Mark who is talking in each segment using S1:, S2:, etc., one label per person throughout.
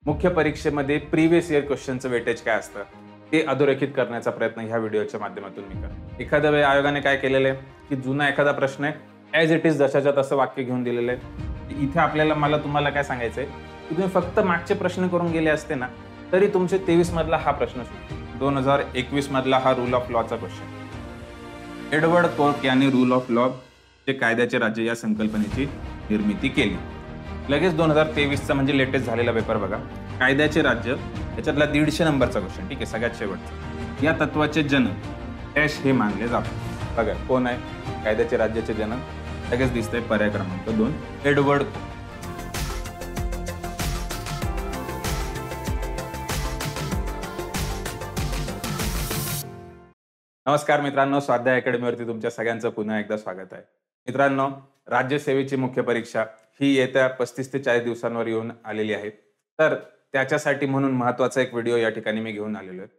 S1: मुख्य परीक्षेमध्ये previous year क्वेश्चनचं weightage काय असतं ते अधोरेखित करण्याचा प्रयत्न ह्या व्हिडिओच्या माध्यमातून मी करतो. एखाद्या वेळी आयोगाने काय केलेलं आहे की जुना एखादा प्रश्न आहे ॲज इट इज जशाच्या तसं वाक्य घेऊन दिलेलं आहे. इथे आपल्याला तुम्हाला काय सांगायचंय की तुम्ही फक्त मागचे प्रश्न करून गेले असते ना तरी तुमचे 23 मधला हा प्रश्न सुटतो. 2021 मधला हा रूल ऑफ लॉचा क्वेश्चन. एडवर्ड कोर्क यांनी रूल ऑफ लॉ जे कायद्याचे राज्य या संकल्पनेची निर्मिती केली. लगेच 2023चा म्हणजे लेटेस्ट झालेला पेपर बघा. कायद्याचे राज्य याच्यातला 150 नंबरचा क्वेश्चन. ठीक आहे, सगळ्यात शेवटचा. या तत्वाचे जनक डॅश हे मानले जातात. बघा कोण आहे कायद्याचे राज्याचे जनक. लगेच दिसतंय पर्याय क्रमांक 2 एडवर्ड. नमस्कार मित्रांनो, स्वाध्याय अकॅडमीवरती तुमच्या सगळ्यांचं पुन्हा एकदा स्वागत आहे. मित्रांनो, राज्यसेवेची मुख्य परीक्षा ही येत्या 35 ते 40 दिवसांवर येऊन आलेली आहे. तर त्याच्यासाठी म्हणून महत्त्वाचा एक व्हिडिओ या ठिकाणी मी घेऊन आलेलो आहे.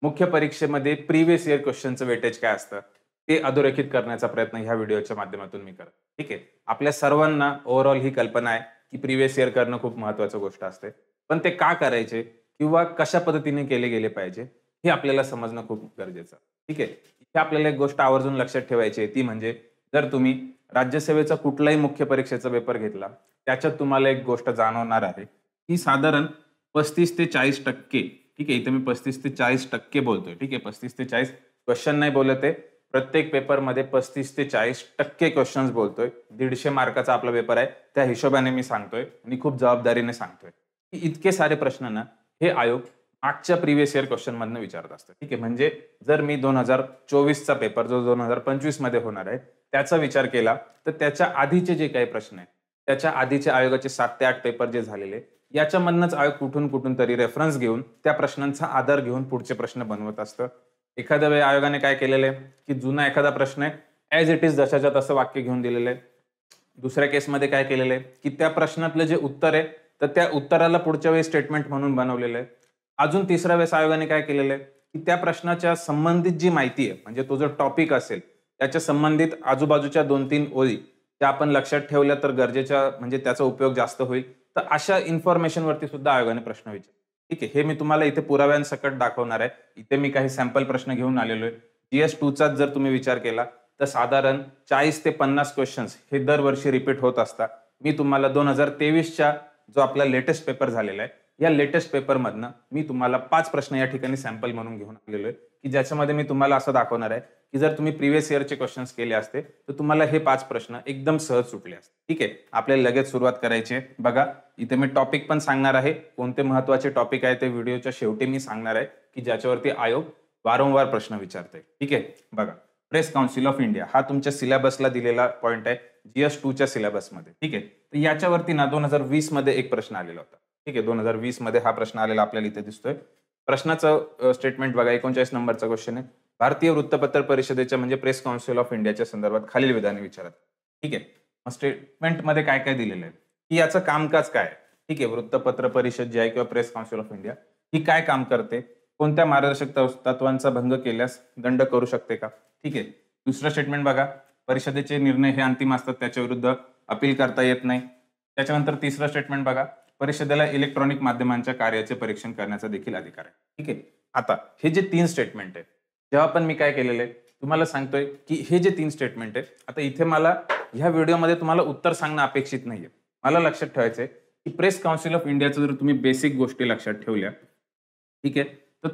S1: मुख्य परीक्षेमध्ये प्रिव्हियस इयर क्वेश्चनचं वेटेज काय असतं ते अधोरेखित करण्याचा प्रयत्न ह्या व्हिडिओच्या माध्यमातून मी करतो. ठीक आहे, आपल्या सर्वांना ओव्हरऑल ही कल्पना आहे की प्रिव्हियस इयर करणं खूप महत्त्वाची गोष्ट असते. पण ते का करायचे किंवा कशा पद्धतीने केले गेले पाहिजे हे आपल्याला समजणं खूप गरजेचं. ठीक आहे, इथे आपल्याला एक गोष्ट आवर्जून लक्षात ठेवायची आहे, ती म्हणजे जर तुम्ही राज्यसेवेचा कुठलाही मुख्य परीक्षेचा पेपर घेतला त्याच्यात तुम्हाला एक गोष्ट जाणवणार आहे की साधारण 35 ते 40%. ठीक आहे, इथे मी 35 ते 40% बोलतोय. ठीक आहे, 35 ते 40 क्वेश्चन नाही बोलत आहे. प्रत्येक पेपरमध्ये 35 ते 40% क्वेश्चन्स बोलतोय. 150 मार्काचा आपला पेपर आहे, त्या हिशोबाने मी सांगतोय आणि खूप जबाबदारीने सांगतोय की इतके सारे प्रश्न ना हे आयोग मागच्या प्रिव्हियस इयर क्वेश्चन मधनं विचारत असतं. ठीक आहे, म्हणजे जर मी 2024चा पेपर जो 2025 मध्ये होणार आहे त्याचा विचार केला तर त्याच्या आधीचे जे काही प्रश्न आहेत त्याच्या आधीचे आयोगाचे 7 ते 8 पेपर जे झालेले याच्यामधनंच आयोग कुठून तरी रेफरन्स घेऊन त्या प्रश्नांचा आधार घेऊन पुढचे प्रश्न बनवत असतं. एखाद्या वेळी आयोगाने काय केलेलं आहे की जुना एखादा प्रश्न आहे ॲज इट इज जशाच्या तसं वाक्य घेऊन दिलेलं आहे. दुसऱ्या केसमध्ये काय केलेलं आहे की त्या प्रश्नातलं जे उत्तर आहे तर त्या उत्तराला पुढच्या वेळी स्टेटमेंट म्हणून बनवलेलं आहे. अजून तिसऱ्या वेळेस आयोगाने काय केलेलं आहे की त्या प्रश्नाच्या संबंधित जी माहिती आहे म्हणजे तो जो टॉपिक असेल त्याच्या संबंधित आजूबाजूच्या 2-3 ओळी त्या आपण लक्षात ठेवल्या तर गरजेच्या म्हणजे त्याचा उपयोग जास्त होईल. तर अशा इन्फॉर्मेशन वरती सुद्धा आयोगाने प्रश्न विचारले. ठीक आहे, हे मी तुम्हाला इथे पुराव्यांसकट दाखवणार आहे. इथे मी काही सॅम्पल प्रश्न घेऊन आलेलो आहे. GS2चा जर तुम्ही विचार केला तर साधारण 40 ते 50 क्वेश्चन्स हे दरवर्षी रिपीट होत असतात. मी तुम्हाला 2023च्या जो आपला लेटेस्ट पेपर झालेला आहे या लेटेस्ट पेपर मधनं मी तुम्हाला 5 प्रश्न या ठिकाणी सॅम्पल म्हणून घेऊन आलेलो आहे की ज्याच्यामध्ये मी तुम्हाला असं दाखवणार आहे की जर तुम्ही प्रिव्हियस इयरचे क्वेश्चन्स केले असते तर तुम्हाला हे 5 प्रश्न एकदम सहज सुटले असते. ठीक आहे, आपल्याला लगेच सुरुवात करायची आहे. बघा इथे मी टॉपिक पण सांगणार आहे, कोणते महत्त्वाचे टॉपिक आहे ते व्हिडिओच्या शेवटी मी सांगणार आहे की ज्याच्यावरती आयोग वारंवार प्रश्न विचारतोय. ठीक आहे, बघा प्रेस काउन्सिल ऑफ इंडिया हा तुमच्या सिलेबसला दिलेला पॉइंट आहे GS2च्या सिलेबसमध्ये. ठीक आहे, तर याच्यावरती ना 2020 मध्ये एक प्रश्न आलेला होता. ठीक आहे, 2020 मध्ये हा प्रश्न आलेला आपल्याला इथे दिसतोय. प्रश्नाचं स्टेटमेंट बघा, 39 नंबरचा क्वेश्चन आहे. भारतीय वृत्तपत्र परिषदेच्या म्हणजे प्रेस काउन्सिल ऑफ इंडियाच्या संदर्भात खालील विधाने विचारत. ठीक आहे, मग स्टेटमेंट मध्ये काय काय दिलेलं आहे की याचं कामकाज काय आहे. ठीक आहे, वृत्तपत्र परिषद जी आहे किंवा प्रेस काउन्सिल ऑफ इंडिया ही काय काम करते, कोणत्या मार्गदर्शक तत्वांचा भंग केल्यास दंड करू शकते का. ठीक आहे, दुसरं स्टेटमेंट बघा, परिषदेचे निर्णय हे अंतिम असतात, त्याच्या विरुद्ध अपील करता येत नाही. त्याच्यानंतर तिसरं स्टेटमेंट बघा, परिषदेला इलेक्ट्रॉनिक माध्यमांच्या कार्याचे परीक्षण करण्याचा देखील अधिकार आहे. ठीक आहे, आता हे जे 3 स्टेटमेंट आहे जेव्हा पण मी काय केलेलं आहे तुम्हाला सांगतोय की हे जे 3 स्टेटमेंट आहे, आता इथे मला ह्या व्हिडिओमध्ये तुम्हाला उत्तर सांगणं अपेक्षित नाहीये. मला लक्षात ठेवायचंय की प्रेस काउन्सिल ऑफ इंडियाचं जर तुम्ही बेसिक गोष्टी लक्षात ठेवल्या, ठीक आहे, तर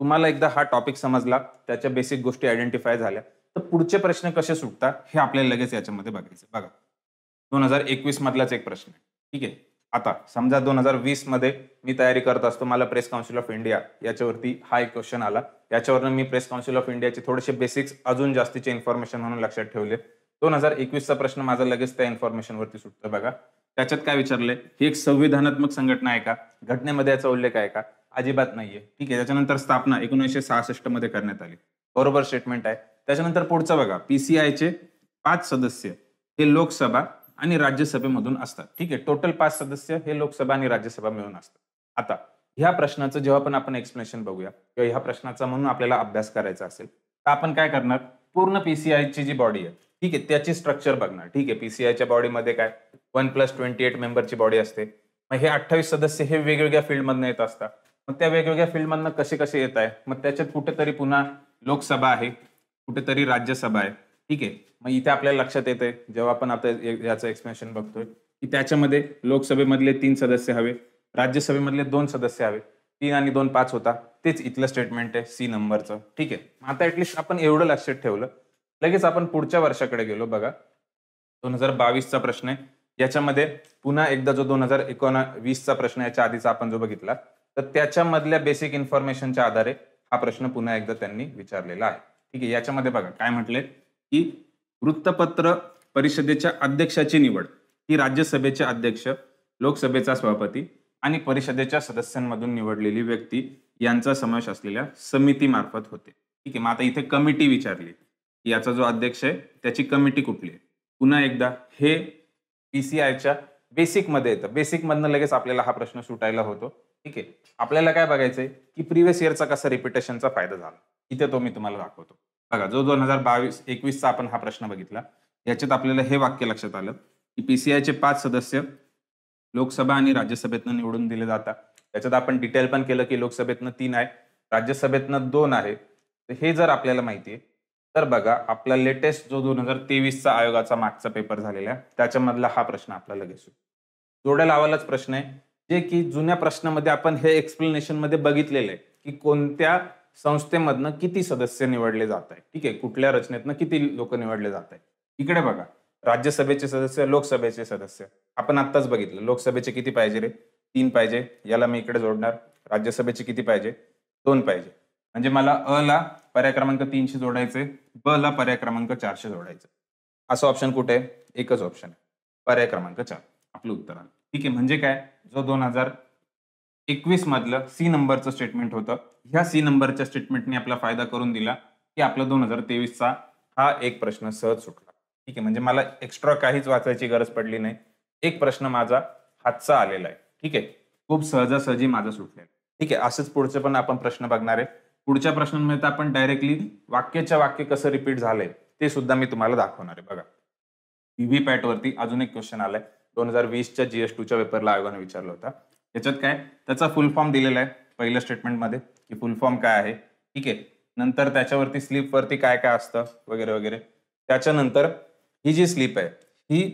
S1: तुम्हाला एकदा हा टॉपिक समजला, त्याच्या बेसिक गोष्टी आयडेंटिफाय झाल्या, तर पुढचे प्रश्न कसे सुटतात हे आपल्याला लगेच याच्यामध्ये बघायचं. बघा 2021 मधलाच एक प्रश्न आहे. ठीक आहे, आता समजा 2020 मध्ये मी तयारी करत असतो, मला प्रेस काउन्सिल ऑफ इंडिया याच्यावरती हा एक क्वेश्चन आला. याच्यावरनं मी प्रेस काउन्सिल ऑफ इंडियाचे थोडेसे बेसिक्स अजून जास्तीचे इन्फॉर्मेशन म्हणून लक्षात ठेवले. 2021चा प्रश्न माझा लगेच त्या इन्फॉर्मेशन वरती सुटतो. बघा त्याच्यात काय विचारलंय, ही एक संविधानात्मक संघटना आहे का, घटनेमध्ये याचा उल्लेख आहे का, अजिबात नाहीये. ठीक आहे, त्याच्यानंतर स्थापना 1966 मध्ये करण्यात आली, बरोबर स्टेटमेंट आहे. त्याच्यानंतर पुढचं बघा, PCIचे 5 सदस्य हे लोकसभा आणि राज्यसभेमधून असतात. ठीक आहे, टोटल 5 सदस्य हे लोकसभा आणि राज्यसभा मिळून असतात. आता ह्या प्रश्नाचं जेव्हा पण आपण एक्सप्लेनेशन बघूया किंवा ह्या प्रश्नाचा म्हणून आपल्याला अभ्यास करायचा असेल तर आपण काय करणार, पूर्ण PCIची जी बॉडी आहे, ठीक आहे, त्याची स्ट्रक्चर बघणार. ठीक आहे, PCIच्या बॉडीमध्ये काय 1+28 मेंबरची बॉडी असते. मग हे 28 सदस्य हे वेगवेगळ्या फील्डमधनं येत असतात. मग त्या वेगवेगळ्या फील्डमधनं कसे कसे येत आहे, मग त्याच्यात कुठेतरी पुन्हा लोकसभा आहे, कुठेतरी राज्यसभा आहे. ठीक आहे. मग इथे आपल्याला लक्षात येते जेव्हा आपण आता याचं एक्सप्लेनेशन बघतोय, की त्याच्यामध्ये लोकसभेमधले 3 सदस्य हवे, राज्यसभेमधले 2 सदस्य हवे. 3 आणि 2 5 होता. तेच इथलं स्टेटमेंट आहे सी नंबरचं. ठीक आहे. आता ॲटलीस्ट आपण एवढं लक्षात ठेवलं. लगेच आपण पुढच्या वर्षाकडे गेलो बघा. 2022 चा प्रश्न आहे. याच्यामध्ये पुन्हा एकदा जो 2019 चा प्रश्न याच्या आधीचा आपण जो बघितला, तर त्याच्यामधल्या बेसिक इन्फॉर्मेशनच्या आधारे हा प्रश्न पुन्हा एकदा त्यांनी विचारलेला आहे. ठीक आहे. याच्यामध्ये बघा काय म्हटलंय, की वृत्तपत्र परिषदेच्या अध्यक्षाची निवड ही राज्यसभेचे अध्यक्ष, लोकसभेचा सभापती आणि परिषदेच्या सदस्यांमधून निवडलेली व्यक्ती यांचा समावेश असलेल्या समितीमार्फत होते. ठीक आहे. मग आता इथे कमिटी विचारली, की याचा जो अध्यक्ष आहे त्याची कमिटी कुठली आहे? पुन्हा एकदा हे पीसीआयच्या बेसिकमध्ये येतं. बेसिकमधनं लगेच आपल्याला हा प्रश्न सुटायला होतो. ठीक आहे. आपल्याला काय बघायचंय, की प्रिव्हियस इयरचा कसा रिपिटेशनचा फायदा झाला. इथे तो मी तुम्हाला दाखवतो. बघा जो 2022-21 चा आपण हा प्रश्न बघितला. याच्यात आपल्याला हे वाक्य लक्षात आलं, की पीसीआयचे 5 सदस्य लोकसभा आणि राज्यसभेतनं निवडून दिले जातात. त्याच्यात आपण डिटेल पण केलं, की लोकसभेतनं 3 आहे, राज्यसभेतनं 2 आहे. तर हे जर आपल्याला माहिती आहे, तर बघा आपला लेटेस्ट जो 2023 चा आयोगाचा मागचा पेपर झालेला आहे, त्याच्यामधला हा प्रश्न आपल्याला लगेच येतो. जोड्या लावायलाच प्रश्न आहे, जे की जुन्या प्रश्नामध्ये आपण हे एक्सप्लेनेशनमध्ये बघितलेलं आहे, की कोणत्या संस्थेमधनं किती सदस्य निवडले जात आहे. ठीक आहे. कुठल्या रचनेतनं किती लोक निवडले जात आहे. इकडे बघा राज्यसभेचे सदस्य, लोकसभेचे सदस्य. आपण आत्ताच बघितलं. लोकसभेचे किती पाहिजे रे? 3 पाहिजे. याला मी इकडे जोडणार. राज्यसभेचे किती पाहिजे? 2 पाहिजे. म्हणजे मला अ ला पर्याय क्रमांक 3 शी जोडायचंय, ब ला पर्याय क्रमांक 4 शी जोडायचं. असं ऑप्शन कुठे आहे? एकच ऑप्शन आहे. पर्याय क्रमांक 4. आपलं उत्तर आलं. ठीक आहे. म्हणजे काय? जो 2021 मधलं सी नंबरचं स्टेटमेंट होतं. ह्या सी नंबरच्या स्टेटमेंटने आपला फायदा करून दिला, की आपला 2023 चा हा एक प्रश्न सहज सुटला. ठीक आहे. म्हणजे मला एक्स्ट्रा काहीच वाचायची गरज पडली नाही. एक प्रश्न माझा हातचा आलेला आहे. ठीक आहे. खूप सहजासहजी माझं सुटलेलं. ठीक आहे. असंच पुढचे पण आपण प्रश्न बघणार आहे. पुढच्या प्रश्नांमध्ये तर आपण डायरेक्टली वाक्याच्या वाक्य कसं रिपीट झालंय ते सुद्धा मी तुम्हाला दाखवणार आहे. बघा. व्हीव्हीपॅट वरती अजून एक क्वेश्चन आलाय. 2020च्या GS2च्या पेपरला आयोगाने विचारला होता. याच्यात काय? त्याचा फुल फॉर्म दिलेला आहे पहिल्या स्टेटमेंटमध्ये, की फुल फॉर्म काय आहे. ठीक आहे. नंतर त्याच्यावरती स्लिपवरती काय काय असतं वगैरे वगैरे. त्याच्यानंतर ही जी स्लिप आहे ही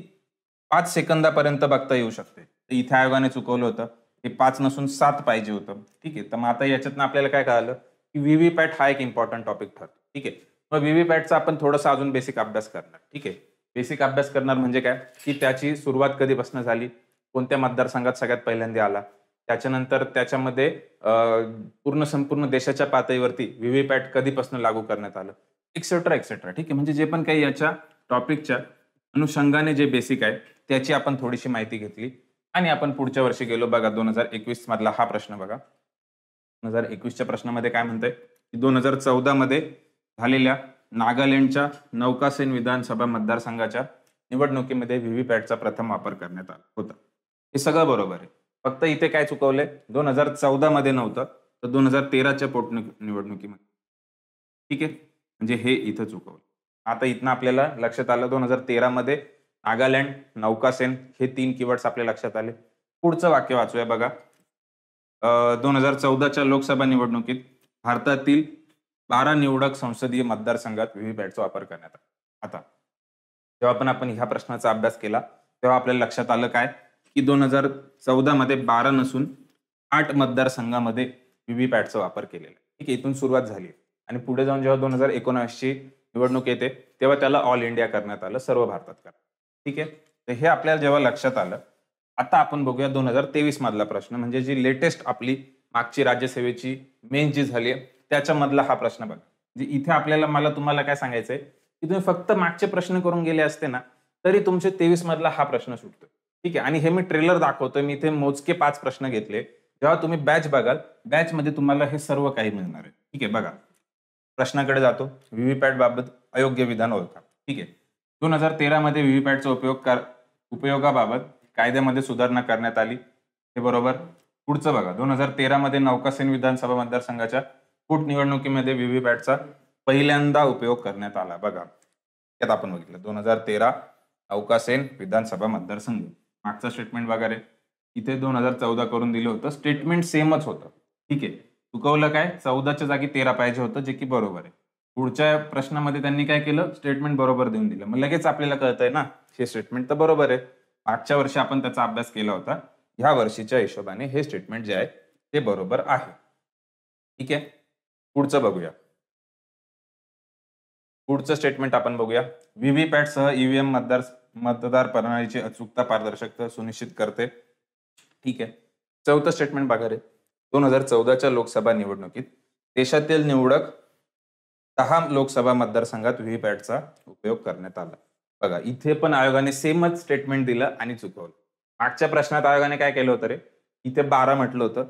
S1: 5 सेकंदापर्यंत बघता येऊ शकते. तर इथे आयोगाने चुकवलं होतं. हे 5 नसून 7 पाहिजे होतं. ठीक आहे. तर मग आता याच्यातनं आपल्याला काय कळालं, की व्हीव्हीपॅट हा एक इम्पॉर्टंट टॉपिक ठरतो. ठीक आहे. मग व्हीव्हीपॅटचा आपण थोडासा अजून बेसिक अभ्यास करणार. ठीक आहे. बेसिक अभ्यास करणार म्हणजे काय, की त्याची सुरुवात कधीपासून झाली, कोणत्या मतदारसंघात सगळ्यात पहिल्यांदा आला, त्याच्यानंतर त्याच्यामध्ये पूर्ण संपूर्ण देशाच्या पातळीवरती व्हीव्हीपॅट कधीपासून लागू करण्यात आलं, एक्सेट्रा एक्सेट्रा. ठीक आहे. म्हणजे जे पण काही याच्या टॉपिकच्या अनुषंगाने जे बेसिक आहे त्याची आपण थोडीशी माहिती घेतली आणि आपण पुढच्या वर्षी गेलो. बघा 2021 मधला हा प्रश्न बघा. 2021च्या प्रश्नामध्ये काय म्हणतंय, की 2014 मध्ये झालेल्या नागालँडच्या नौकासेन विधानसभा मतदारसंघाच्या निवडणुकीमध्ये व्हीव्हीपॅटचा प्रथम वापर करण्यात आला होता. हे सगळं बरोबर आहे. फक्त इथे काय चुकवलंय, 2014 मध्ये नव्हतं, तर 2013च्या निवडणुकीमध्ये. ठीक आहे. म्हणजे हे इथं चुकवलं. आता इथनं आपल्याला लक्षात आलं 2013 मध्ये नागालँड, नौकासेन हे 3 कीवर्ड्स आपल्या लक्षात आले. पुढचं वाक्य वाचूया बघा. 2014च्या लोकसभा निवडणुकीत भारतातील 12 निवडक संसदीय मतदारसंघात व्हीव्हीपॅटचा वापर करण्यात आला. आता जेव्हा पण आपण ह्या प्रश्नाचा अभ्यास केला, तेव्हा आपल्याला लक्षात आलं काय, की 2014 मध्ये 12 नसून 8 मतदारसंघामध्ये व्हीव्हीपॅटचा वापर केलेला आहे. ठीक आहे. इथून सुरुवात झाली आणि पुढे जाऊन जेव्हा 2019 ची निवडणूक येते, तेव्हा त्याला ऑल इंडिया करण्यात आलं, सर्व भारतात करण्यात. ठीक आहे. तर हे आपल्याला जेव्हा लक्षात आलं, आता आपण बघूया 2023 मधला प्रश्न, म्हणजे जी लेटेस्ट आपली मागची राज्यसेवेची मेन जी झाली आहे, त्याच्यामधला हा प्रश्न बघा. म्हणजे इथे आपल्याला तुम्हाला काय सांगायचंय, की तुम्ही फक्त मागचे प्रश्न करून गेले असते ना, तरी तुमचे 23 मधला हा प्रश्न सुटतो. ठीक आहे. आणि हे मी ट्रेलर दाखवतोय. मी इथे मोजके 5 प्रश्न घेतले. जेव्हा तुम्ही बॅच बघाल, बॅचमध्ये तुम्हाला हे सर्व काही मिळणार आहे. ठीक आहे. बघा. प्रश्नाकडे जातो. व्हीव्हीपॅट बाबत अयोग्य विधान ओळखा. ठीक आहे. 2013 मध्ये व्हीव्हीपॅटचा उपयोगाबाबत कायद्यामध्ये सुधारणा करण्यात आली. हे बरोबर. पुढचं बघा. 2013 मध्ये नौकासेन विधानसभा मतदारसंघाच्या पोटनिवडणुकीमध्ये व्हीव्हीपॅटचा पहिल्यांदा उपयोग करण्यात आला. बघा. त्यात आपण बघितलं 2013 नौकासेन विधानसभा मतदारसंघ. मागचा स्टेटमेंट बघा रे. इथे 2014 करून दिलं होतं. स्टेटमेंट सेमच होतं. ठीक आहे. चुकवलं काय? 14च्या जागी 13 पाहिजे होतं, जे की बरोबर आहे. पुढच्या प्रश्नामध्ये त्यांनी काय केलं? स्टेटमेंट बरोबर देऊन दिलं. मग लगेच आपल्याला कळतंय ना, हे स्टेटमेंट तर बरोबर आहे. मागच्या वर्षी आपण त्याचा अभ्यास केला होता. ह्या वर्षीच्या हिशोबाने हे स्टेटमेंट जे आहे ते बरोबर आहे. ठीक आहे. पुढचं बघूया. पुढचं स्टेटमेंट आपण बघूया. व्हीव्हीपॅटसह ईव्हीएम मतदार प्रणालीची अचूकता, पारदर्शकता सुनिश्चित करते. ठीक आहे. चौथं स्टेटमेंट बघा रे. 2014च्या लोकसभा निवडणुकीत देशातील निवडक 10 लोकसभा मतदारसंघात व्हीव्हीपॅटचा उपयोग करण्यात आला. बघा, इथे पण आयोगाने सेमच स्टेटमेंट दिलं आणि चुकवलं. मागच्या प्रश्नात आयोगाने काय केलं होतं रे? इथे 12 म्हटलं होतं.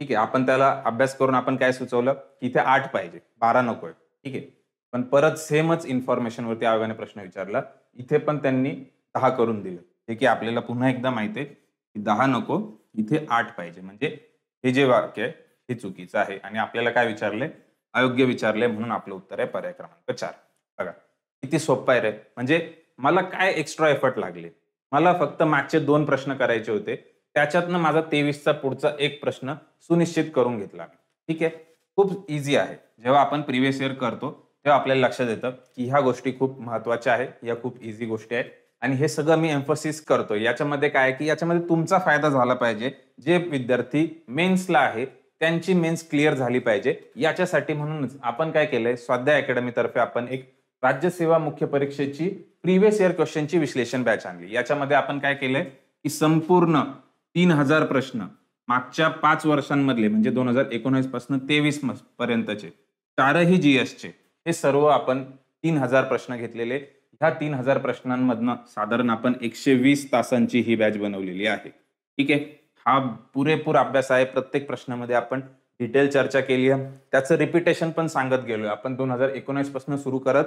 S1: ठीक आहे. आपण त्याला अभ्यास करून आपण काय सुचवलं? इथे 8 पाहिजे, 12 नकोय. ठीक आहे. पण परत सेमच इन्फॉर्मेशनवरती आयोगाने प्रश्न विचारला. इथे पण त्यांनी 10 करून दिलं. जे की आपल्याला पुन्हा एकदा माहिती आहे, की 10 नको, इथे 8 पाहिजे. म्हणजे हे जे वाक्य आहे, हे चुकीचं आहे आणि आपल्याला काय विचारलंय? अयोग्य विचारलंय, म्हणून आपलं उत्तर आहे पर्याय क्रमांक 4. बघा, किती सोपं आहे रे. म्हणजे मला काय एक्स्ट्रा एफर्ट लागले? मला फक्त मागचे 2 प्रश्न करायचे होते. त्याच्यातनं माझा 23चा पुढचा एक प्रश्न सुनिश्चित करून घेतला. ठीक आहे. खूप ईझी आहे. जेव्हा आपण प्रिव्हियस इयर करतो, तेव्हा आपल्याला लक्षात येतं, की ह्या गोष्टी खूप महत्त्वाच्या आहेत. या खूप ईझी गोष्टी आहेत आणि हे सगळं मी एम्फसिस करतोय. याच्यामध्ये काय आहे, की याच्यामध्ये तुमचा फायदा झाला पाहिजे. जे विद्यार्थी मेन्सला आहे, त्यांची मेन्स क्लिअर झाली पाहिजे. याच्यासाठी म्हणूनच आपण काय केलंय, स्वाध्याय अकॅडमीतर्फे आपण एक राज्यसेवा मुख्य परीक्षेची प्रिव्हियस इयर क्वेश्चनची विश्लेषण बॅच आणली. याच्यामध्ये आपण काय केलंय, की संपूर्ण 3000 प्रश्न मागच्या 5 वर्षांमधले, म्हणजे 2019 पासून 23 पर्यंतचे 4ही जीएसचे, हे सर्व आपण 3000 प्रश्न घेतलेले. ह्या 3000 प्रश्नांमधनं साधारण आपण 120 तासांची ही बॅच बनवलेली आहे. ठीक आहे. हा पुरेपूर अभ्यास आहे. प्रत्येक प्रश्नामध्ये आपण डिटेल चर्चा केली आहे. त्याचं रिपिटेशन पण सांगत गेलोय. आपण 2019 पासून सुरू करत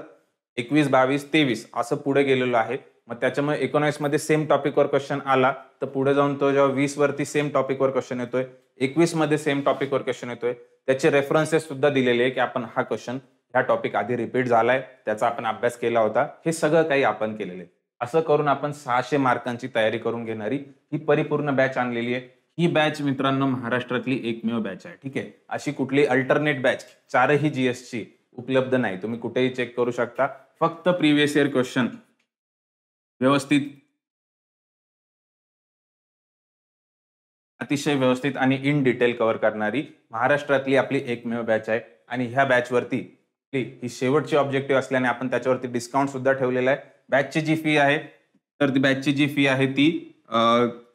S1: 21, 22, 23 असं पुढे गेलेलो आहे. मग त्याच्यामुळे 19 मध्ये सेम टॉपिकवर क्वेश्चन आला, तर पुढे जाऊन तो जेव्हा 20 वरती सेम टॉपिकवर क्वेश्चन येतोय, 21 मध्ये सेम टॉपिकवर क्वेश्चन येतोय, त्याचे रेफरन्सेस सुद्धा दिलेले आहे, की आपण हा क्वेश्चन ह्या टॉपिक आधी रिपीट झालाय, त्याचा आपण अभ्यास केला होता. हे सगळं काही आपण केलेलं आहे. असं करून आपण 600 मार्कांची तयारी करून घेणारी ही परिपूर्ण बॅच आणलेली आहे. ही बॅच मित्रांनो महाराष्ट्रातली एकमेव बॅच आहे. ठीक आहे. अशी कुठली अल्टरनेट बॅच 4ही जीएसची उपलब्ध नाही. तुम्ही कुठेही चेक करू शकता. फक्त प्रिव्हियस इयर क्वेश्चन व्यवस्थित, अतिशय व्यवस्थित आणि इन डिटेल कव्हर करणारी महाराष्ट्रातली आपली एकमेव बॅच आहे. आणि ह्या बॅचवरती ही शेवटची ऑब्जेक्टिव्ह असल्याने आपण त्याच्यावरती डिस्काउंट सुद्धा ठेवलेला आहे. बॅचची जी फी आहे, तर ती बॅचची जी फी आहे ती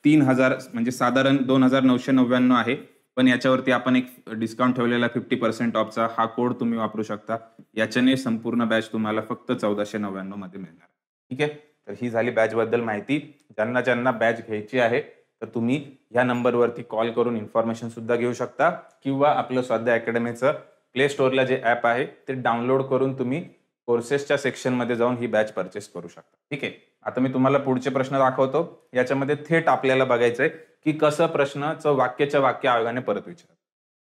S1: 3000, म्हणजे साधारण 2999 आहे. पण याच्यावरती आपण एक डिस्काउंट ठेवलेला 50% ऑफचा. हा कोड तुम्ही वापरू शकता. याच्याने संपूर्ण बॅच तुम्हाला फक्त 1499 मध्ये मिळणार. ठीक आहे. तर ही झाली बॅच बद्दल माहिती. ज्यांना ज्यांना बॅच घ्यायची आहे, तर तुम्ही या नंबरवरती कॉल करून इन्फॉर्मेशन सुद्धा घेऊ शकता, किंवा आपलं स्वाध्याय अकॅडमीचं प्ले स्टोअरला जे ॲप आहे ते डाउनलोड करून तुम्ही कोर्सेसच्या सेक्शनमध्ये जाऊन ही बॅच परचेस करू शकता. ठीक आहे. आता मी तुम्हाला पुढचे प्रश्न दाखवतो. याच्यामध्ये थेट आपल्याला बघायचंय, की कसं प्रश्नाचं वाक्याच्या वाक्य आयोगाने परत विचारलं.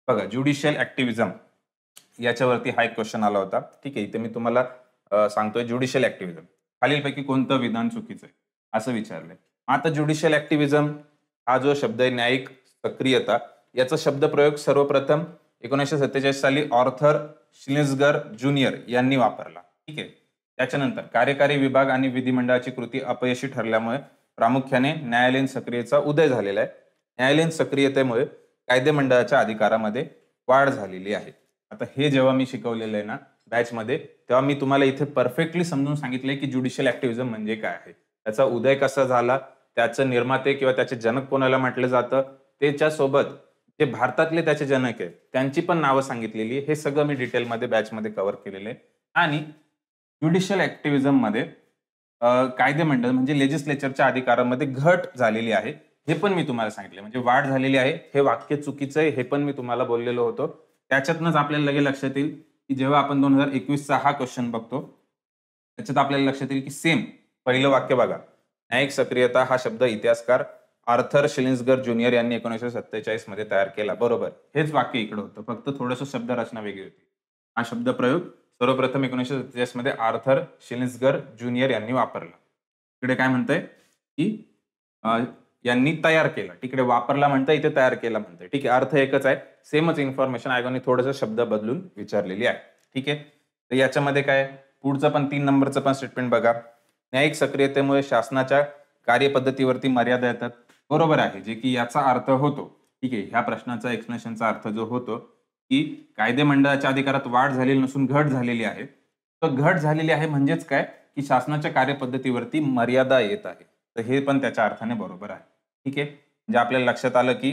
S1: बघा, ज्युडिशियल ऍक्टिव्हिजम याच्यावरती हा एक क्वेश्चन आला होता. ठीक आहे. इथे मी तुम्हाला सांगतोय, ज्युडिशियल ऍक्टिव्हिजम खालीलपैकी कोणतं विधान चुकीचं आहे असं विचारलंय. आता ज्युडिशियल ऍक्टिव्हिजम हा जो शब्द आहे, न्यायिक सक्रियता, याचा शब्दप्रयोग सर्वप्रथम 1947 साली ऑर्थर श्लिन्झगर ज्युनियर यांनी वापरला. ठीक आहे. त्याच्यानंतर कार्यकारी विभाग आणि विधिमंडळाची कृती अपयशी ठरल्यामुळे प्रामुख्याने न्यायालयीन सक्रियतेचा उदय झालेला आहे. न्यायालयीन सक्रियतेमुळे कायदेमंडळाच्या अधिकारामध्ये वाढ झालेली आहे. आता हे जेव्हा मी शिकवलेलं आहे ना बॅचमध्ये, तेव्हा मी तुम्हाला इथे परफेक्टली समजून सांगितलंय, की ज्युडिशियल ऍक्टिव्हिजम म्हणजे काय आहे, त्याचा उदय कसा झाला, त्याचं निर्माते किंवा त्याचे जनक कोणाला म्हटलं जातं, त्याच्यासोबत जे भारतातले त्याचे जनक आहेत त्यांची पण नावं सांगितलेली आहे. हे सगळं मी डिटेलमध्ये बॅचमध्ये कव्हर केलेलं आहे. आणि ज्युडिशियल ऍक्टिव्हिजम मध्ये कायदेमंडळ म्हणजे लेजिस्लेचरच्या अधिकारामध्ये घट झालेली आहे, हे पण मी तुम्हाला सांगितले. म्हणजे वाढ झालेली आहे, हे वाक्य चुकीचं आहे, हे पण मी तुम्हाला बोललेलो होतो. त्याच्यातनंच आपल्याला लगेच लक्षात येईल, की जेव्हा आपण 2021चा हा क्वेश्चन बघतो, त्याच्यात आपल्याला लक्षात येईल, की सेम पहिलं वाक्य बघा, न्यायिक सक्रियता हा शब्द इतिहासकार आर्थर श्लिन्झगर ज्युनियर यांनी 1947 मध्ये तयार केला. बरोबर, हेच वाक्य इकडे होतं, फक्त थोडंसं शब्द रचना वेगळी होती. हा शब्द प्रयोग सर्वप्रथम 1947 मध्ये आर्थर श्लिन्झगर ज्युनियर यांनी वापरला. इकडे काय म्हणतंय, की यांनी तयार केला. तिकडे वापरला म्हणतं, इथे तयार केला म्हणतंय. ठीक आहे, अर्थ एकच आहे, सेमच इन्फॉर्मेशन आयोगाने थोडंसं शब्द बदलून विचारलेली आहे. ठीक आहे, तर याच्यामध्ये काय पुढचं पण 3 नंबरचं पण स्टेटमेंट बघा. न्यायिक सक्रियतेमुळे शासनाच्या कार्यपद्धतीवरती मर्यादा येतात. बरोबर आहे, जे की याचा अर्थ होतो. ठीक आहे, ह्या प्रश्नाचा एक्सप्लेनेशनचा अर्थ जो होतो की कायदे मंडळाच्या अधिकारात वाढ झालेली नसून घट झालेली आहे. तर घट झालेली आहे म्हणजेच काय की शासनाच्या कार्यपद्धतीवरती मर्यादा येत आहे. तर हे पण त्याच्या अर्थाने बरोबर आहे. ठीक आहे, म्हणजे आपल्याला लक्षात आलं की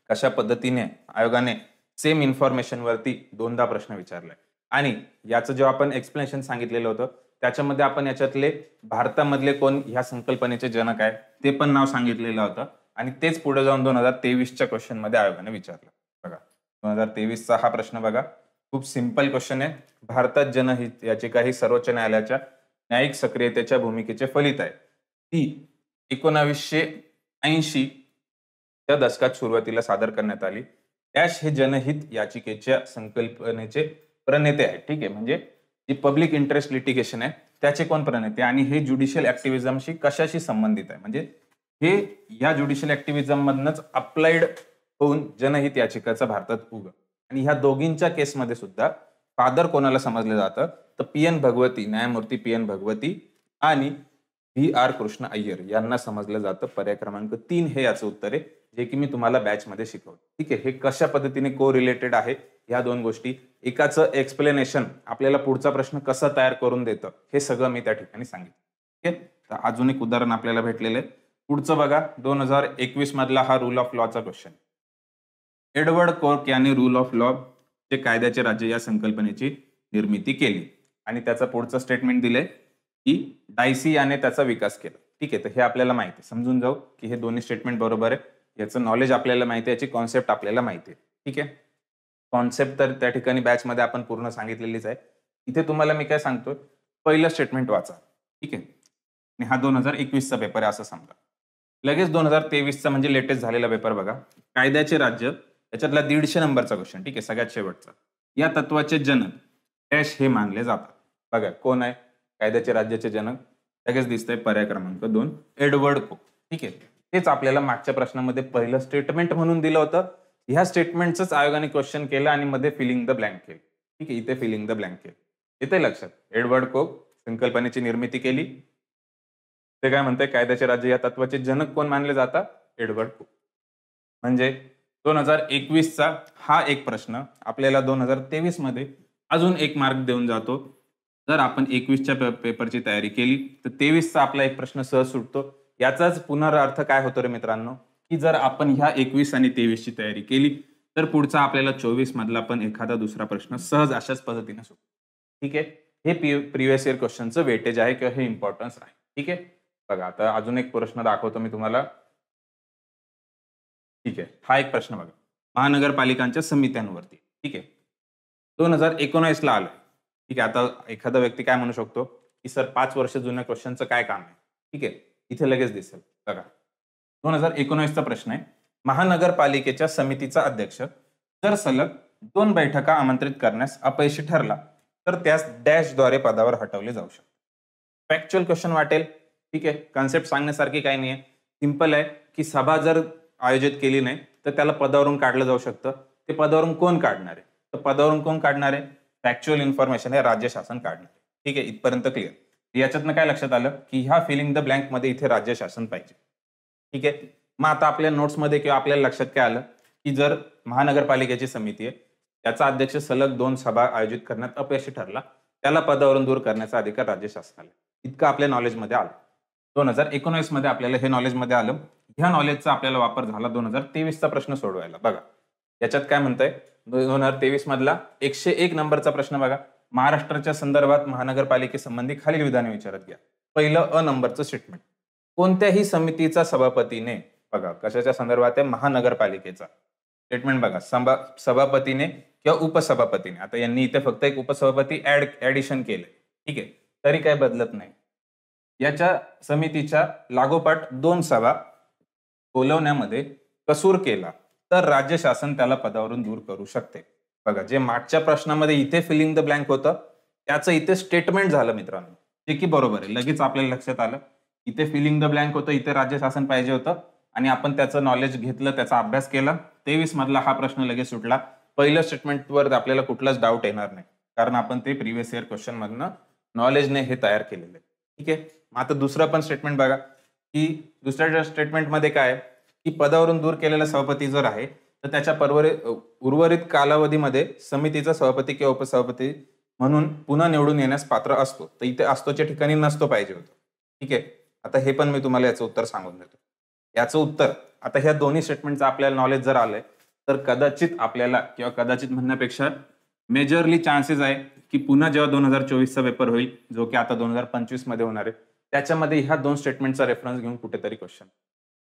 S1: कशा पद्धतीने आयोगाने सेम इन्फॉर्मेशन वरती दोनदा प्रश्न विचारलाय. आणि याचं जेव्हा आपण एक्सप्लेनेशन सांगितलेलं होतं त्याच्यामध्ये आपण याच्यातले भारतामधले कोण ह्या संकल्पनेचे जनक आहे ते पण नाव सांगितलेलं होतं. आणि तेच पुढे जाऊन 2023च्या क्वेश्चन मध्ये आयोगाने विचारलं. बघा 2023चा हा प्रश्न बघा, खूप सिंपल क्वेश्चन आहे. भारतात जनहित याचिका सर्वोच्च न्यायालयाच्या न्यायिक सक्रियतेच्या भूमिकेचे फलित आहे. ती 1980 च्या दशकात सुरुवातीला सादर करण्यात आली. डॅश हे जनहित याचिकेच्या संकल्पनेचे प्रणेते आहे. ठीक आहे, म्हणजे जी पब्लिक इंटरेस्ट लिटिगेशन आहे त्याचे कोण प्रणेते आणि हे ज्युडिशियल ऍक्टिव्हिझमशी कशाशी संबंधित आहे. म्हणजे हे या ज्युडिशियल ऍक्टिव्हिझम मधनच अप्लाइड होऊन जनहित याचिकाचा भारतात उगम. आणि ह्या दोघींच्या केसमध्ये सुद्धा फादर कोणाला समजलं जातं तर पी.एन. भगवती, न्यायमूर्ती पी.एन. भगवती आणि व्ही.आर. कृष्ण अय्यर यांना समजलं जातं. पर्याय क्रमांक 3 हे याचं उत्तर आहे, जे की मी तुम्हाला बॅच मध्ये शिकवतो. ठीक आहे, हे कशा पद्धतीने को रिलेटेड आहे ह्या दोन गोष्टी. एकाचं एक्सप्लेनेशन आपल्याला पुढचा प्रश्न कसा तयार करून देतं हे सगळं मी त्या ठिकाणी सांगितलं. ठीक आहे, तर अजून एक उदाहरण आपल्याला भेटलेलं आहे. पुढचं बघा 2021 मधला हा रूल ऑफ लॉचा क्वेश्चन. एडवर्ड कोर्क यांनी रूल ऑफ लॉ चे कायद्याचे राज्य या संकल्पनेची निर्मिती केली. आणि त्याचं पुढचं स्टेटमेंट दिलंय की डायसी याने त्याचा विकास केला. ठीक आहे, तर हे आपल्याला माहिती आहे. समजून जाऊ की हे दोन्ही स्टेटमेंट बरोबर आहे. याचं नॉलेज आपल्याला माहिती आहे, याची कॉन्सेप्ट आपल्याला माहिती आहे. ठीक आहे, कॉन्सेप्ट तर त्या ठिकाणी बॅच मध्ये आपण पूर्ण सांगितलेलीच आहे. इथे तुम्हाला मी काय सांगतोय, पहिलं स्टेटमेंट वाचा. ठीक आहे, आणि हा 2021चा पेपर आहे असं समजा. लगेच 2023चा म्हणजे लेटेस्ट झालेला पेपर बघा. कायद्याचे राज्य याच्यातला 150 नंबरचा क्वेश्चन. ठीक आहे, सगळ्यात शेवटचा. या तत्वाचे जनक डॅश हे मानले जातात. बघा कोण आहे कायद्याचे राज्याचे जनक, लगेच दिसतंय पर्याय क्रमांक 2 एडवर्ड कोक. ठीक आहे, तेच आपल्याला मागच्या प्रश्नामध्ये पहिलं स्टेटमेंट म्हणून दिलं होतं. ह्या स्टेटमेंटच आयोगाने क्वेश्चन केलं आणि मध्ये फिलिंग द ब्लँक केलं. ठीक आहे, इथे फिलिंग द ब्लँक केलं. येते लक्षात. एडवर्ड कोक संकल्पनेची निर्मिती केली. ते काय म्हणते कायद्याचे राज्य या तत्वाचे जनक कोण मानले जातात, एडवर्ड कोक. म्हणजे 2021चा हा एक प्रश्न आपल्याला 2023 मध्ये अजून एक मार्क देऊन जातो. जर आपण 21च्या पेपरची तयारी केली तर 23चा आपला एक प्रश्न सहज सुटतो. याचाच पुनरार्थ काय होतो रे मित्रांनो, की जर आपण ह्या 21 आणि 23ची तयारी केली तर पुढचा आपल्याला 24 मधला पण एखादा दुसरा प्रश्न सहज अशाच पद्धतीने सुटतो. ठीक आहे, हे प्रिव्हियस इयर क्वेश्चनचं वेटेज आहे किंवा हे इम्पॉर्टन्स आहे. ठीक आहे, बघा आता अजून एक प्रश्न दाखवतो मी तुम्हाला. ठीक आहे, हा एक प्रश्न बघा महानगरपालिकांच्या समित्यांवरती. ठीक आहे, 2019ला आलं. ठीक आहे, आता एखादा व्यक्ती काय म्हणू शकतो की सर 5 वर्ष जुन्या क्वेश्चनचं काय काम आहे. ठीक आहे, इथे लगेच दिसेल बघा. 2019चा प्रश्न आहे, महानगरपालिकेच्या समितीचा अध्यक्ष जर सलग 2 बैठका आमंत्रित करण्यास अपयशी ठरला तर त्यास डॅशद्वारे पदावर हटवले जाऊ शकते. फॅक्च्युअल क्वेश्चन वाटेल. ठीक आहे, कॉन्सेप्ट सांगण्यासारखी काही नाही आहे. सिंपल आहे की सभा जर आयोजित केली नाही तर त्याला पदावरून काढलं जाऊ शकतं. ते पदावरून कोण काढणार आहे, तर पदावरून कोण काढणार आहे, फॅक्च्युअल इन्फॉर्मेशन आहे राज्य शासन काढणार आहे. ठीक आहे, इथपर्यंत क्लिअर. याच्यातनं काय लक्षात आलं की ह्या फिलिंग द ब्लँक मध्ये इथे राज्य शासन पाहिजे. ठीक आहे, मग आता आपल्या नोट्समध्ये किंवा आपल्याला लक्षात काय आलं की जर महानगरपालिकेची समिती आहे त्याचा अध्यक्ष सलग 2 सभा आयोजित करण्यात अपयशी ठरला त्याला पदावरून दूर करण्याचा अधिकार राज्य शासनाला. इतकं आपल्या नॉलेजमध्ये आलं. 2019 मध्ये आपल्याला हे नॉलेजमध्ये आलं. ह्या नॉलेजचा आपल्याला वापर झाला 2023चा प्रश्न सोडवायला. बघा याच्यात काय म्हणतंय, 2023 मधला 101 नंबरचा प्रश्न बघा. महाराष्ट्राच्या संदर्भात महानगरपालिकेसंबंधी खालील विधाने विचारत घ्या. पहिलं अ नंबरचं स्टेटमेंट, कोणत्याही समितीचा सभापतीने, बघा कशाच्या संदर्भात आहे, महानगरपालिकेचा. स्टेटमेंट बघा, सभापतीने किंवा उपसभापतीने. आता यांनी इथे फक्त एक उपसभापती ऍडिशन केले. ठीक आहे, तरी काय बदलत नाही. याच्या समितीच्या लागोपाठ 2 सभा बोलवण्यामध्ये कसूर केला तर राज्य शासन त्याला पदावरून दूर करू शकते. बघा जे मागच्या प्रश्नामध्ये इथे फिलिंग द ब्लँक होतं त्याचं इथे स्टेटमेंट झालं मित्रांनो, जे की बरोबर आहे. लगेच आपल्याला लक्षात आलं इथे फिलिंग द ब्लँक होतं, इथे राज्य शासन पाहिजे होतं, आणि आपण त्याचं नॉलेज घेतलं, त्याचा अभ्यास केला, 23 मधला हा प्रश्न लगेच सुटला. पहिल्या स्टेटमेंटवर आपल्याला कुठलाच डाऊट येणार नाही, कारण आपण ते प्रिव्हियस इयर क्वेश्चन मधनं नॉलेजने हे तयार केलेलं आहे. ठीक आहे. मग आता दुसरं पण स्टेटमेंट बघा, की दुसऱ्या स्टेटमेंटमध्ये काय आहे, की पदावरून दूर केलेला सभापती जर आहे, तर त्याच्या उर्वरित कालावधीमध्ये समितीचा सभापती किंवा उपसभापती म्हणून पुन्हा निवडून येण्यास पात्र असतो. तर इथे असतोच्या ठिकाणी नसतो पाहिजे होतं. ठीक आहे. आता हे पण मी तुम्हाला याचं उत्तर सांगून देतो. याचं उत्तर, आता ह्या दोन्ही स्टेटमेंटचं आपल्याला नॉलेज जर आलंय, तर कदाचित आपल्याला, किंवा कदाचित म्हणण्यापेक्षा मेजरली चान्सेस आहे, की पुन्हा जेव्हा 2024चा पेपर होईल, जो की आता 2025 मध्ये होणार आहे, त्याच्यामध्ये ह्या दोन स्टेटमेंटचा रेफरन्स घेऊन कुठेतरी क्वेश्चन.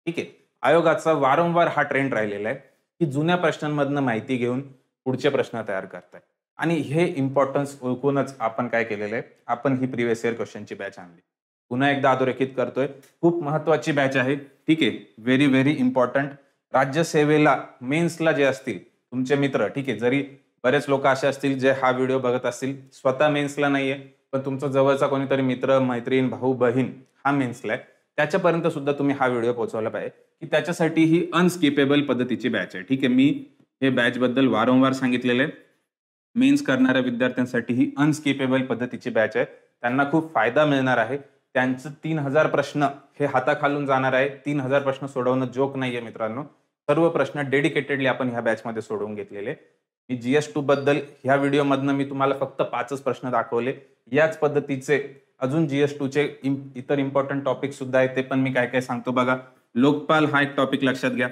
S1: ठीक आहे. आयोगाचा वारंवार हा ट्रेंड राहिलेला आहे, की जुन्या प्रश्नांमधनं माहिती घेऊन पुढचे प्रश्न तयार करताय. आणि हे इम्पॉर्टन्स ओळखूनच आपण काय केलेलं आहे, आपण ही प्रिव्हियस इयर क्वेश्चनची बॅच आणली. पुन्हा एकदा अधोरेखित करतोय, खूप महत्वाची बॅच आहे. ठीक आहे. Very very important. राज्यसेवेला मेन्सला जे असतील तुमचे मित्र, ठीक आहे, जरी बरेच लोक असे असतील जे हा व्हिडिओ बघत असतील, स्वतः मेन्सला नाहीये, पण तुमचा जवळचा कोणीतरी मित्र, मैत्रीण, भाऊ, बहीण हा मेन्सला आहे, त्याच्यापर्यंत सुद्धा तुम्ही हा व्हिडिओ पोहोचवला पाहिजे, की त्याच्यासाठी ही अनस्किपेबल पद्धतीची बॅच आहे. ठीक आहे. मी हे बॅच बद्दल वारंवार सांगितलेलं आहे. मेन्स करणाऱ्या विद्यार्थ्यांसाठी ही अनस्किपेबल पद्धतीची बॅच आहे. त्यांना खूप फायदा मिळणार आहे. त्यांचं 3000 प्रश्न हे हाताखालून जाणार आहे. 3000 प्रश्न सोडवणं जोक नाहीये मित्रांनो. सर्व प्रश्न डेडिकेटेडली आपण ह्या बॅचमध्ये सोडवून घेतलेले. मी GS2 बद्दल ह्या व्हिडिओमधनं मी तुम्हाला फक्त 5च प्रश्न दाखवले. याच पद्धतीचे अजून GS2चे इतर इम्पॉर्टंट टॉपिक सुद्धा आहेत, ते पण मी काय काय सांगतो बघा. लोकपाल हा एक टॉपिक लक्षात घ्या.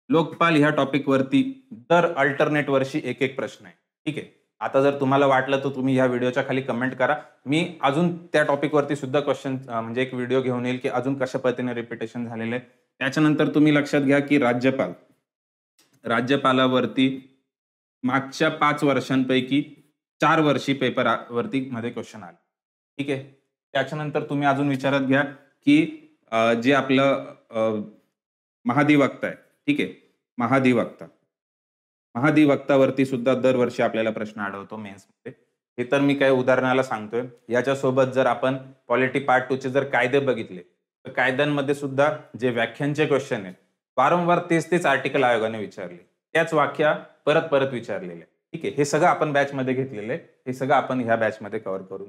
S1: लोकपाल ह्या टॉपिक वरती दर अल्टरनेट वर्षी एक प्रश्न आहे. ठीक आहे. आता जर तुम्हाला वाटलं तर तुम्ही ह्या व्हिडिओच्या खाली कमेंट करा. मी अजून त्या टॉपिक वरती सुद्धा क्वेश्चन म्हणजे एक व्हिडिओ घेऊन येईल, की अजून कशा पद्धतीने रिपिटेशन झालेलं आहे. त्याच्यानंतर तुम्ही लक्षात घ्या, की राज्यपालावरती मागच्या 5 वर्षांपैकी 4 वर्षी पेपरवरती मध्ये क्वेश्चन आले. ठीक आहे. त्याच्यानंतर तुम्ही अजून विचारात घ्या, की जे आपलं महाधिवक्ता आहे. ठीक आहे. महाधिवक्तावरती सुद्धा दरवर्षी आपल्याला प्रश्न आढळतो मेन्समध्ये. हे तर मी काही उदाहरणाला सांगतोय. याच्यासोबत जर आपण पॉलिटी पार्ट 2 चे जर कायदे बघितले, तर कायद्यांमध्ये सुद्धा जे व्याख्यांचे क्वेश्चन आहेत, वारंवार तेच आर्टिकल आयोगाने विचारले, त्याच व्याख्या परत परत विचारलेल्या. ठीक आहे. हे सगळं आपण बॅचमध्ये घेतलेलं आहे. हे सगळं आपण ह्या बॅचमध्ये कव्हर करू.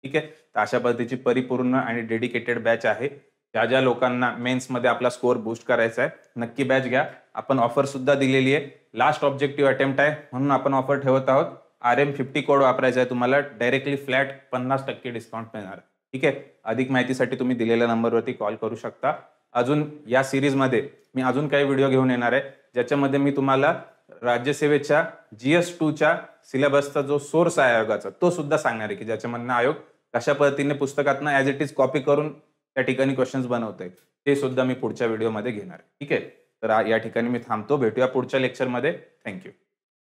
S1: ठीक आहे. तर अशा पद्धतीची परिपूर्ण आणि डेडिकेटेड बॅच आहे. ज्या लोकांना मेन्समध्ये आपला स्कोअर बूस्ट करायचा आहे, नक्की बॅच घ्या. आपण ऑफर सुद्धा दिलेली आहे. लास्ट ऑब्जेक्टिव्ह अटेम्प्ट आहे म्हणून आपण ऑफर ठेवत आहोत. RM50 कोड वापरायचा आहे तुम्हाला. डायरेक्टली फ्लॅट 50% डिस्काउंट मिळणार. ठीक आहे. अधिक माहितीसाठी तुम्ही दिलेल्या नंबरवरती कॉल करू शकता. अजून या सिरीजमध्ये मी अजून काही व्हिडिओ घेऊन येणार आहे, ज्याच्यामध्ये मी तुम्हाला राज्यसेवेच्या GS2च्या सिलेबसचा जो सोर्स आहे आयोगाचा, तो सुद्धा सांगणार आहे, की ज्याच्यामधनं आयोग कशा पद्धतीने पुस्तकातनं ॲज इट इज कॉपी करून त्या ठिकाणी क्वेश्चन्स बनवतोय, ते सुद्धा मी पुढच्या व्हिडिओमध्ये घेणार आहे. ठीक आहे. तर या ठिकाणी मी थांबतो. भेटूया पुढच्या लेक्चरमध्ये. थँक्यू.